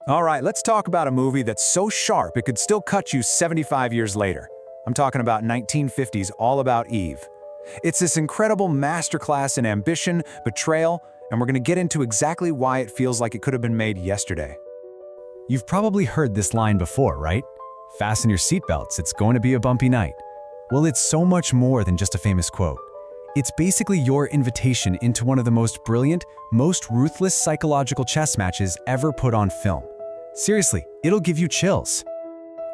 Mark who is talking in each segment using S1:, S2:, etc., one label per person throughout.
S1: All right, let's talk about a movie that's so sharp it could still cut you 75 years later. I'm talking about 1950's All About Eve. It's this incredible masterclass in ambition, betrayal, and we're going to get into exactly why it feels like it could have been made yesterday.
S2: You've probably heard this line before, right? Fasten your seatbelts, it's going to be a bumpy night. Well, it's so much more than just a famous quote. It's basically your invitation into one of the most brilliant, most ruthless psychological chess matches ever put on film. Seriously, it'll give you chills.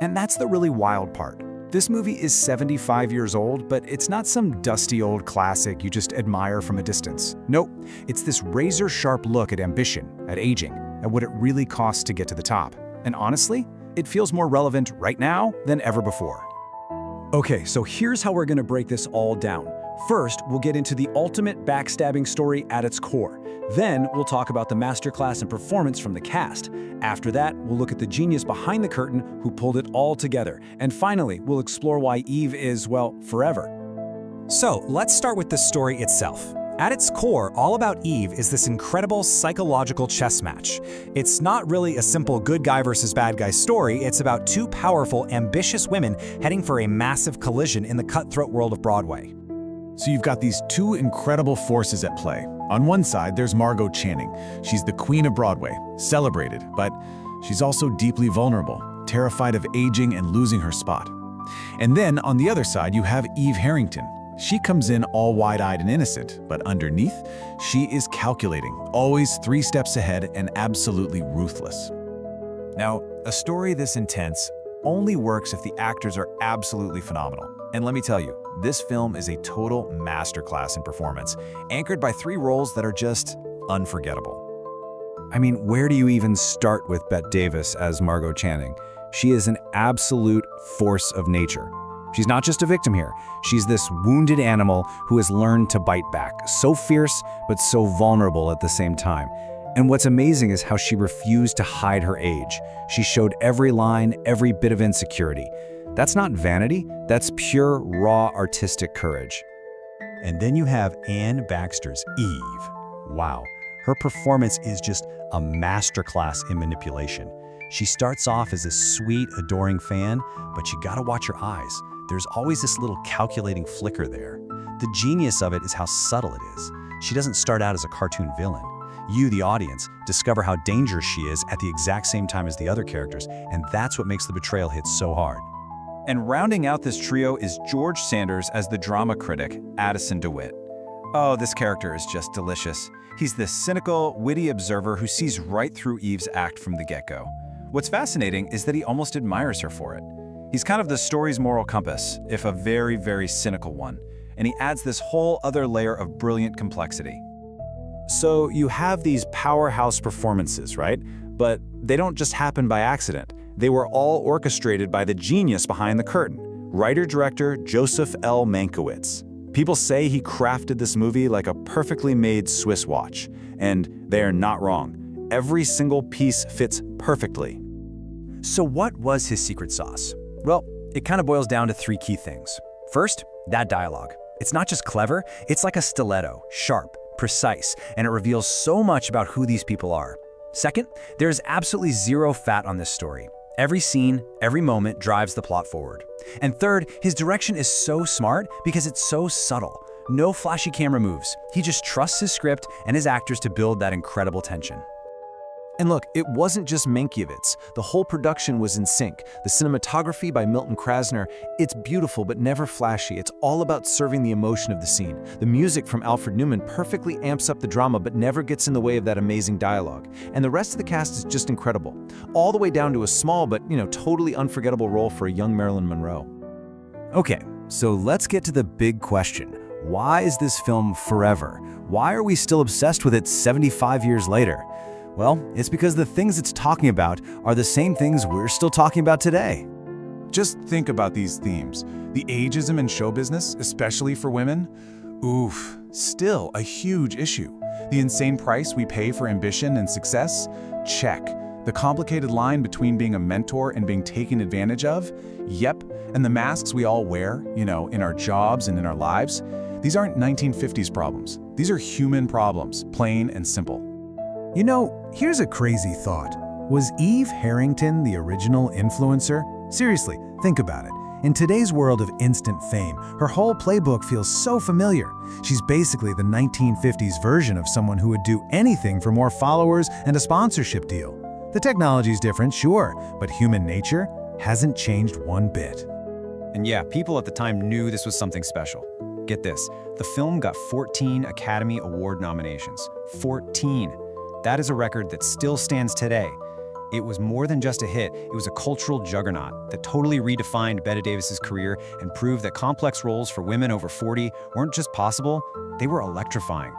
S1: And that's the really wild part. This movie is 75 years old, but it's not some dusty old classic you just admire from a distance. Nope, it's this razor-sharp look at ambition, at aging, at what it really costs to get to the top. And honestly, it feels more relevant right now than ever before.
S3: Okay, so here's how we're gonna break this all down. First, we'll get into the ultimate backstabbing story at its core. Then, we'll talk about the masterclass and performance from the cast. After that, we'll look at the genius behind the curtain who pulled it all together. And finally, we'll explore why Eve is, well, forever.
S4: So, let's start with the story itself. At its core, All About Eve is this incredible psychological chess match. It's not really a simple good guy versus bad guy story, it's about two powerful, ambitious women heading for a massive collision in the cutthroat world of Broadway.
S5: So you've got these two incredible forces at play. On one side, there's Margo Channing. She's the queen of Broadway, celebrated, but she's also deeply vulnerable, terrified of aging and losing her spot. And then on the other side, you have Eve Harrington. She comes in all wide-eyed and innocent, but underneath, she is calculating, always 3 steps ahead and absolutely ruthless.
S1: Now, a story this intense only works if the actors are absolutely phenomenal. And let me tell you, this film is a total masterclass in performance, anchored by 3 roles that are just unforgettable. I mean, where do you even start with Bette Davis as Margo Channing? She is an absolute force of nature. She's not just a victim here. She's this wounded animal who has learned to bite back, so fierce but so vulnerable at the same time. And what's amazing is how she refused to hide her age. She showed every line, every bit of insecurity. That's not vanity, that's pure, raw, artistic courage.
S3: And then you have Anne Baxter's Eve. Wow, her performance is just a masterclass in manipulation. She starts off as a sweet, adoring fan, but you gotta watch her eyes. There's always this little calculating flicker there. The genius of it is how subtle it is. She doesn't start out as a cartoon villain. You, the audience, discover how dangerous she is at the exact same time as the other characters, and that's what makes the betrayal hit so hard.
S1: And rounding out this trio is George Sanders as the drama critic, Addison DeWitt. Oh, this character is just delicious. He's this cynical, witty observer who sees right through Eve's act from the get-go. What's fascinating is that he almost admires her for it. He's kind of the story's moral compass, if a very, very cynical one, and he adds this whole other layer of brilliant complexity.
S3: So you have these powerhouse performances, right? But they don't just happen by accident. They were all orchestrated by the genius behind the curtain, writer-director Joseph L.Mankiewicz. People say he crafted this movie like a perfectly made Swiss watch, and they are not wrong. Every single piece fits perfectly.
S4: So what was his secret sauce? Well, it kind of boils down to 3 key things. First, that dialogue. It's not just clever, it's like a stiletto, sharp, precise, and it reveals so much about who these people are. Second, there's absolutely 0 fat on this story. Every scene, every moment drives the plot forward. And third, his direction is so smart because it's so subtle. No flashy camera moves. He just trusts his script and his actors to build that incredible tension.
S3: And look, it wasn't just Mankiewicz. The whole production was in sync. The cinematography by Milton Krasner, it's beautiful but never flashy. It's all about serving the emotion of the scene. The music from Alfred Newman perfectly amps up the drama but never gets in the way of that amazing dialogue. And the rest of the cast is just incredible. All the way down to a small but, totally unforgettable role for a young Marilyn Monroe.
S2: Okay, so let's get to the big question. Why is this film forever? Why are we still obsessed with it 75 years later? Well, it's because the things it's talking about are the same things we're still talking about today.
S5: Just think about these themes. The ageism in show business, especially for women, oof, still a huge issue. The insane price we pay for ambition and success, check. The complicated line between being a mentor and being taken advantage of, yep. And the masks we all wear, in our jobs and in our lives, these aren't 1950s problems. These are human problems, plain and simple.
S6: Here's a crazy thought.
S2: Was Eve Harrington the original influencer? Seriously, think about it. In today's world of instant fame, her whole playbook feels so familiar. She's basically the 1950s version of someone who would do anything for more followers and a sponsorship deal. The technology's different, sure, but human nature hasn't changed one bit.
S4: And yeah, people at the time knew this was something special. Get this, the film got 14 Academy Award nominations. 14. That is a record that still stands today. It was more than just a hit, it was a cultural juggernaut that totally redefined Bette Davis's career and proved that complex roles for women over 40 weren't just possible, they were electrifying.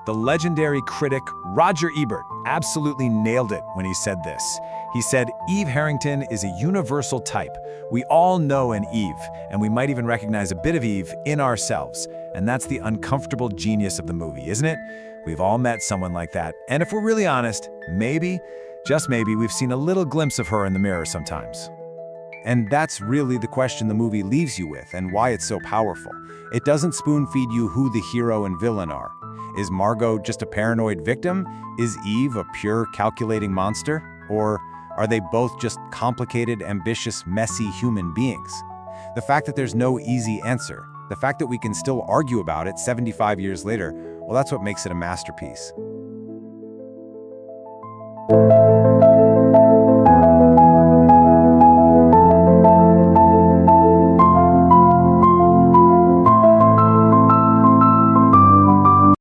S1: The legendary critic Roger Ebert absolutely nailed it when he said this. He said, "Eve Harrington is a universal type. We all know an Eve, and we might even recognize a bit of Eve in ourselves. And that's the uncomfortable genius of the movie, isn't it? We've all met someone like that. And if we're really honest, maybe, just maybe, we've seen a little glimpse of her in the mirror sometimes."
S3: And that's really the question the movie leaves you with and why it's so powerful. It doesn't spoon-feed you who the hero and villain are. Is Margo just a paranoid victim? Is Eve a pure calculating monster? Or are they both just complicated, ambitious, messy human beings? The fact that there's no easy answer, the fact that we can still argue about it 75 years later, well, that's what makes it a masterpiece.